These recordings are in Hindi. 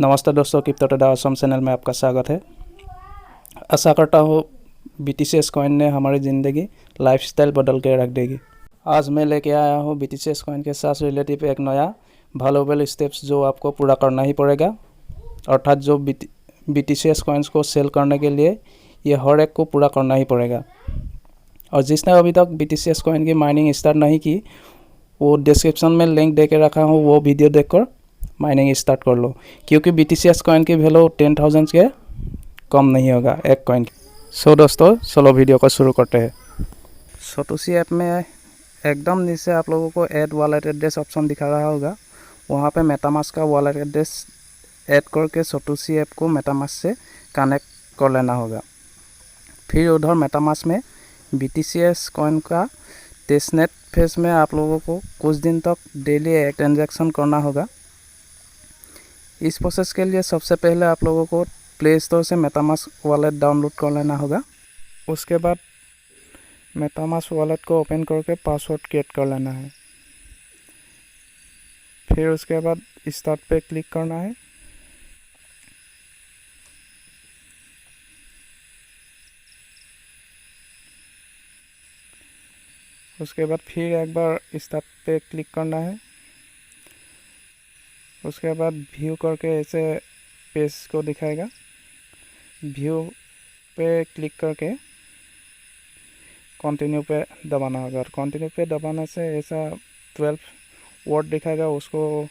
नमस्ते दोस्तों, क्रिप्टो ट्रेडर असम चैनल में आपका स्वागत है। आशा करता हूँ BTC कॉइन ने हमारी ज़िंदगी लाइफस्टाइल बदल के रख देगी। आज मैं लेके आया हूँ BTC कॉइन के साथ रिलेटिव एक नया वैल्यूएबल स्टेप्स जो आपको पूरा करना ही पड़ेगा। अर्थात जो BTC कॉइन्स को सेल करने के लिए ये हर एक को पूरा करना ही पड़ेगा। और जिसने अभी तक BTC कॉइन की माइनिंग स्टार्ट नहीं की, वो डिस्क्रिप्शन में लिंक दे के रखा हूँ, वो वीडियो देखकर माइनिंग स्टार्ट कर लो, क्योंकि BTC कॉइन की वैल्यू 10,000 के कम नहीं होगा एक कॉइन की। सो दोस्तों, चलो वीडियो को शुरू करते हैं। सतोशी ऐप में एकदम नीचे आप लोगों को ऐड वॉलेट एड्रेस ऑप्शन दिखा रहा होगा। वहाँ पे मेटामास्क का वॉलेट एड्रेस ऐड करके सतोशी ऐप को मेटामास्क से कनेक्ट कर लेना होगा। फिर उधर मेटामास्क में BTC कॉइन का टेस्टनेट फेज में आप लोगों को कुछ दिन तक डेली एक ट्रांजैक्शन करना होगा। इस प्रोसेस के लिए सबसे पहले आप लोगों को प्ले स्टोर से मेटामास्क वॉलेट डाउनलोड कर लेना होगा। उसके बाद मेटामास्क वॉलेट को ओपन करके पासवर्ड क्रिएट कर लेना है। फिर उसके बाद स्टार्ट पे क्लिक करना है। उसके बाद फिर एक बार स्टार्ट पे क्लिक करना है। उसके बाद व्यू करके ऐसे पेज को दिखाएगा। व्यू पे क्लिक करके कंटिन्यू पे दबाना होगा। और कंटिन्यू पे दबाने से ऐसा 12 वर्ड दिखाएगा, उसको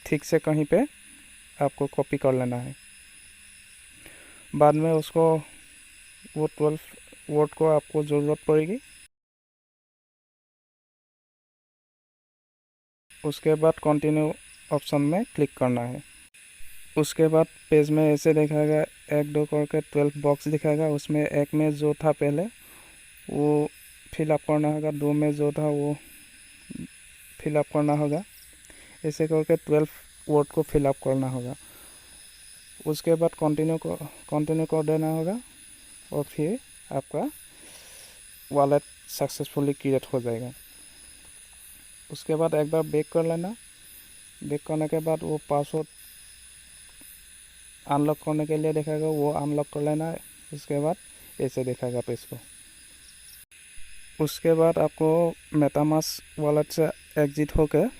ठीक से कहीं पे आपको कॉपी कर लेना है। बाद में उसको वो 12 वर्ड को आपको ज़रूरत पड़ेगी। उसके बाद कंटिन्यू ऑप्शन में क्लिक करना है। उसके बाद पेज में ऐसे दिखाएगा, एक दो करके 12 बॉक्स दिखाएगा। उसमें एक में जो था पहले वो फिलअप करना होगा, दो में जो था वो फिलअप करना होगा। ऐसे करके 12 वर्ड को फिलअप करना होगा। उसके बाद कंटिन्यू कर देना होगा और फिर आपका वॉलेट सक्सेसफुली क्रिएट हो जाएगा। उसके बाद एक बार बैक कर लेना। बैक करने के बाद वो पासवर्ड अनलॉक करने के लिए दिखाएगा, वो अनलॉक कर लेना है। उसके बाद ऐसे दिखाएगा पेज को। उसके बाद आपको मेटामास्क वॉलेट से एग्जिट होकर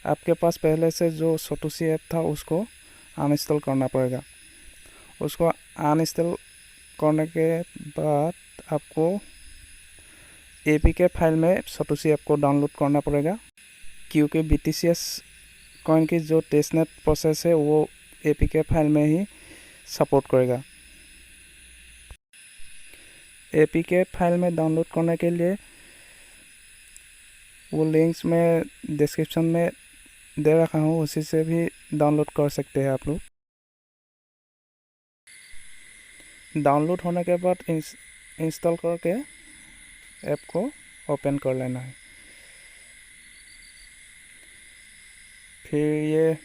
आपके पास पहले से जो सतोशी ऐप था उसको अनइंस्टॉल करना पड़ेगा। उसको अनइंस्टॉल करने के बाद आपको APK फाइल में सतोशी ऐप को डाउनलोड करना पड़ेगा, क्योंकि BTC कॉइन की जो टेस्टनेट प्रोसेस है वो APK फाइल में ही सपोर्ट करेगा। APK फाइल में डाउनलोड करने के लिए वो लिंक्स में डिस्क्रिप्शन में दे रखा हूँ, उसी से भी डाउनलोड कर सकते हैं आप लोग। डाउनलोड होने के बाद इंस्टॉल करके ऐप को ओपन कर लेना है। फिर ये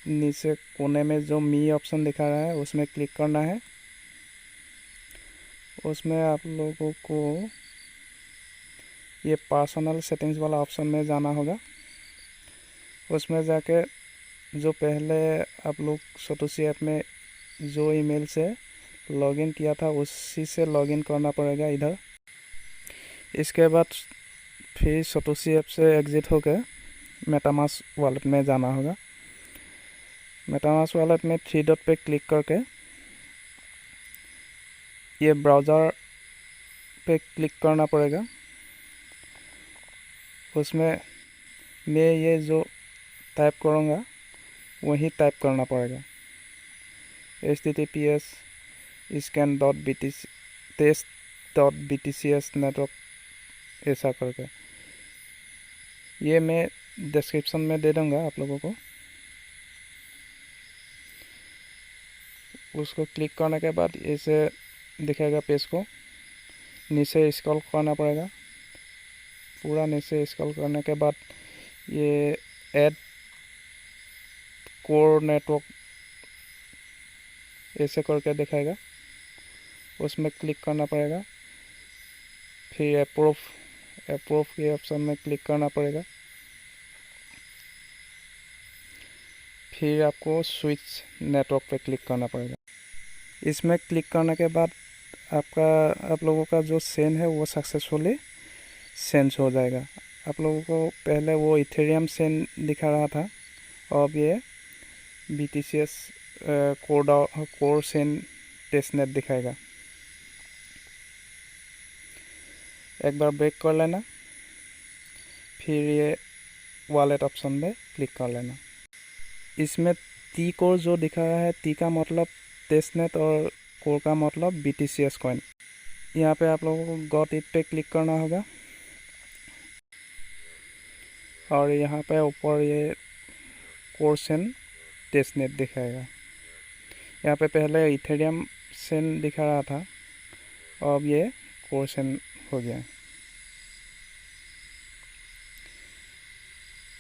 नीचे कोने में जो मी ऑप्शन दिखा रहा है उसमें क्लिक करना है। उसमें आप लोगों को ये पर्सनल सेटिंग्स वाला ऑप्शन में जाना होगा। उसमें जाके जो पहले आप लोग सतोशी ऐप में जो ईमेल से लॉगिन किया था उसी से लॉगिन करना पड़ेगा इधर। इसके बाद फिर सतोशी ऐप से एग्जिट होकर मेटामास्क वॉलेट में जाना होगा। मेटामास्क वॉलेट में 3 डॉट पे क्लिक करके ये ब्राउज़र पे क्लिक करना पड़ेगा। उसमें मैं ये जो टाइप करूँगा वही टाइप करना पड़ेगा, https://scan.btcs नेटवर्क ऐसा करके। ये मैं डिस्क्रिप्शन में दे दूँगा आप लोगों को। उसको क्लिक करने के बाद ऐसे दिखेगा पेज को। नीचे स्क्रॉल करना पड़ेगा। पूरा नीचे स्क्रॉल करने के बाद ये ऐड कोर नेटवर्क ऐसे करके दिखाएगा, उसमें क्लिक करना पड़ेगा। फिर अप्रूव के ऑप्शन में क्लिक करना पड़ेगा। फिर आपको स्विच नेटवर्क पे क्लिक करना पड़ेगा। इसमें क्लिक करने के बाद आप लोगों का जो सेंड है वो सक्सेसफुली सेंड हो जाएगा। आप लोगों को पहले वो इथेरियम सेंड दिखा रहा था, अब ये BTCS कोर सेंड टेस्टनेट दिखाएगा। एक बार ब्रेक कर लेना, फिर ये वॉलेट ऑप्शन में क्लिक कर लेना। इसमें टी कोर जो दिखा रहा है, टी का मतलब टेस्टनेट और कोर का मतलब BTCS कॉइन। यहाँ पे आप लोगों को गॉट इट पे क्लिक करना होगा और यहाँ पे ऊपर ये कोर सेंड टेस्टनेट दिखाएगा। यहाँ पे पहले इथेरियम सेंड दिखा रहा था, अब ये कोर सेंड हो गया।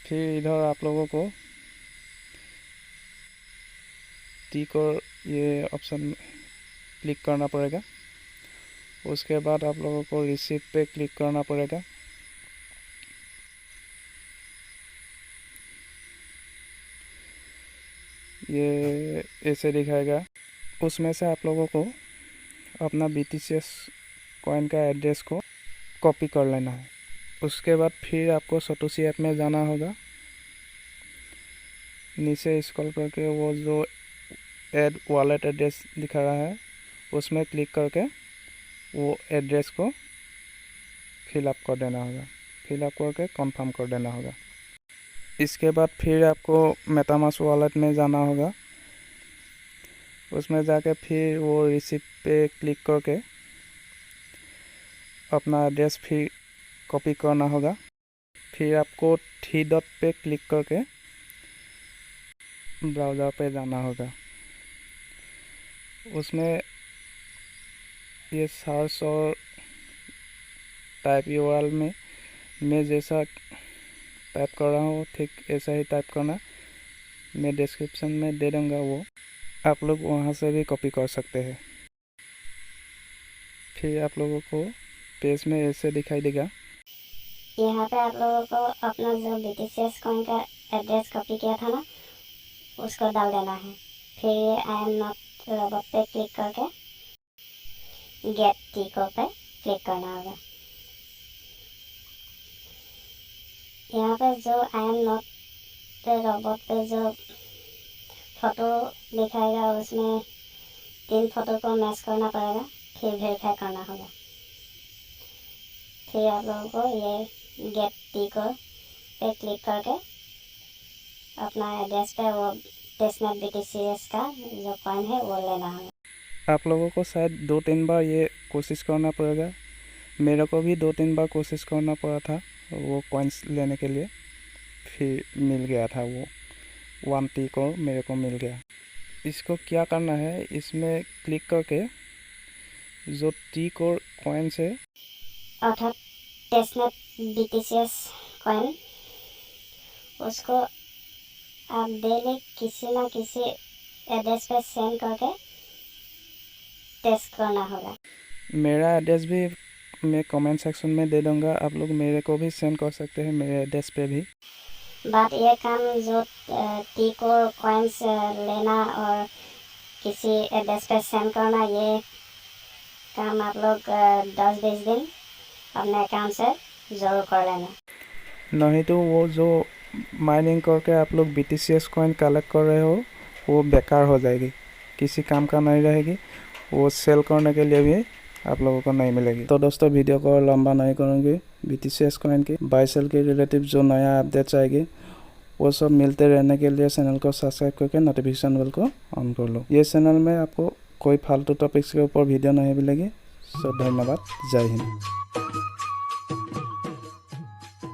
फिर इधर आप लोगों को टी कोर ये ऑप्शन क्लिक करना पड़ेगा। उसके बाद आप लोगों को रिसीव पे क्लिक करना पड़ेगा। ये ऐसे दिखाएगा। उसमें से आप लोगों को अपना BTCS कॉइन का एड्रेस को कॉपी कर लेना है। उसके बाद फिर आपको सटोशी ऐप में जाना होगा। नीचे स्क्रॉल करके वो जो ऐड वॉलेट एड्रेस दिखा रहा है उसमें क्लिक करके वो एड्रेस को फिलअप कर देना होगा। फिलअप करके कंफर्म कर देना होगा। इसके बाद फिर आपको मेटामास्क वॉलेट में जाना होगा। उसमें जाके फिर वो रिसीव पे क्लिक करके अपना एड्रेस फिर कॉपी करना होगा। फिर आपको 3 डॉट पे क्लिक करके ब्राउज़र पे जाना होगा। उसमें ये सर्च और टाइप URL में मैं जैसा टाइप कर रहा हूँ ठीक ऐसा ही टाइप करना। मैं डिस्क्रिप्शन में दे दूँगा, वो आप लोग वहाँ से भी कॉपी कर सकते हैं। फिर आप लोगों को पेज में ऐसे दिखाई देगा। यहाँ पे आप लोगों को अपना जो BTCS कॉइन का एड्रेस कॉपी किया था ना, उसको डाल देना है। फिर ये आई एम नॉट रोबोट पे क्लिक करके गेट टी कोर पे क्लिक करना होगा। यहाँ पे जो आई एम नॉट रोबोट पे जो फोटो दिखाएगा उसमें 3 फोटो को मैच करना पड़ेगा, फिर वेरीफाई करना होगा। फिर आप लोगों को ये गेट टी कोर पे क्लिक करके अपना एड्रेस पे वो टेस्टनेट BTCS का जो कॉइन है वो लेना होगा। आप लोगों को शायद 2-3 बार ये कोशिश करना पड़ेगा। मेरे को भी 2-3 बार कोशिश करना पड़ा था वो कॉइन्स लेने के लिए, फिर मिल गया था वो 1 टी कोर मेरे को मिल गया। इसको क्या करना है, इसमें क्लिक करके जो टी कोर कॉइन्स है अर्थात टेस्टनेट BTCS कॉइन, उसको आप डेली किसी ना किसी एड्रेस पे सेंड करके टेस्ट करना होगा। मेरा एड्रेस भी मैं कमेंट सेक्शन में दे दूँगा, आप लोग मेरे को भी सेंड कर सकते हैं मेरे एड्रेस पे भी। बट ये काम जो टी कोर कॉइन्स लेना और किसी एड्रेस पे सेंड करना, ये काम आप लोग 10-20 दिन अपने अकाउंट से ज़रूर कर लेना। नहीं तो वो जो माइनिंग करके आप लोग BTCS कॉइन कलेक्ट कर रहे हो वो बेकार हो जाएगी, किसी काम का नहीं रहेगी। वो सेल करने के लिए भी आप लोगों को नहीं मिलेगी। तो दोस्तों वीडियो को लंबा नहीं करूँगी। BTCS कॉइन की बाय सेल के रिलेटिव जो नया अपडेट्स आएगी वो सब मिलते रहने के लिए चैनल को सब्सक्राइब करके नोटिफिकेशन बेल को ऑन कर लो। ये चैनल में आपको कोई फालतू टॉपिक्स के ऊपर वीडियो नहीं मिलेगी। सो धन्यवाद, जय हिंद।